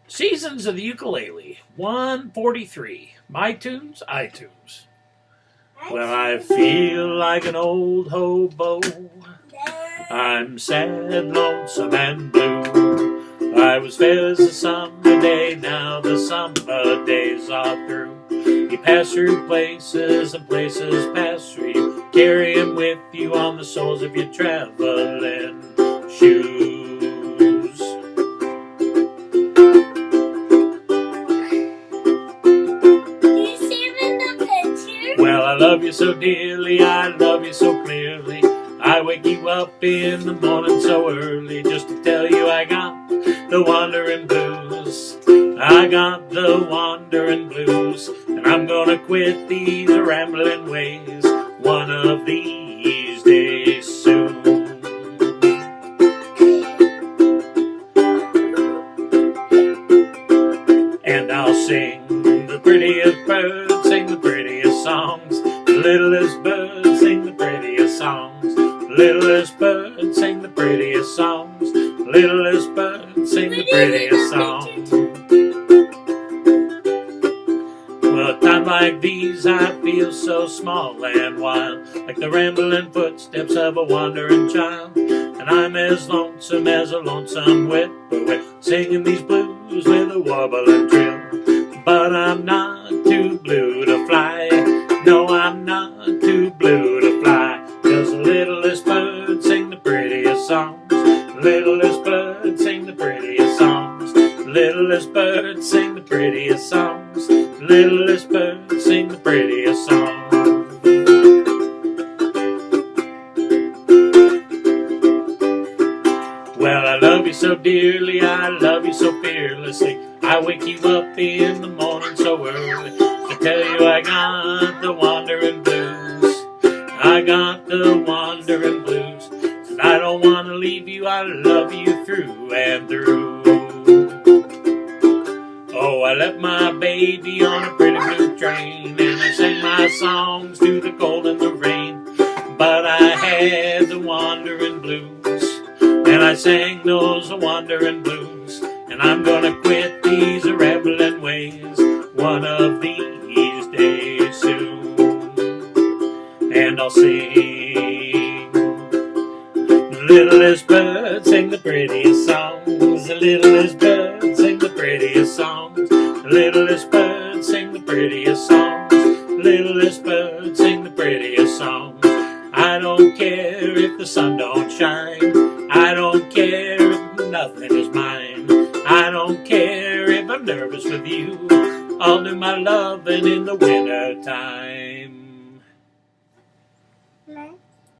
Seasons of the Ukulele, 143. MyTunes, iTunes. Well, I feel like an old hobo. I'm sad, lonesome, and blue. I was fair as a summer day, now the summer days are through. You pass through places and places pass through you. Carry them with you on the soles of your traveling shoes. Well, I love you so dearly, I love you so clearly. I wake you up in the morning so early just to tell you I got the wandering blues. I got the wandering blues, and I'm gonna quit these rambling ways one of these days soon. And I'll sing the prettiest bird, sing the prettiest songs. The littlest bird, sing the prettiest songs. The littlest bird, sing the prettiest songs. The littlest bird, sing the prettiest songs. Well, at times like these I feel so small and wild, like the rambling footsteps of a wandering child. And I'm as lonesome as a lonesome whippoorwill, singing these blues with a warble and trill. But I'm not too blue to fly. No, I'm not too blue to fly. 'Cause the littlest bird sing the prettiest songs. The littlest bird sing the prettiest songs. The littlest bird sing the prettiest songs. The littlest bird sing the prettiest songs. Well, I love you so dearly, I love you so fearlessly. I wake you up in the morning so early to tell you I got the wandering blues. I got the wandering blues. And I don't want to leave you, I love you through and through. Oh, I left my baby on a pretty blue train, and I sang my songs through the cold and the rain. But I had the wandering blues, and I sang those wandering blues. And I'm gonna quit these rambling ways one of these days soon. And I'll sing the littlest bird, sing the prettiest songs. The littlest bird, sing the prettiest songs. The littlest bird, sing the prettiest songs. The littlest bird, sing the prettiest songs. I don't care if the sun don't shine. I don't care if nothing is mine. I don't care if I'm nervous with you. I'll do my loving in the winter time.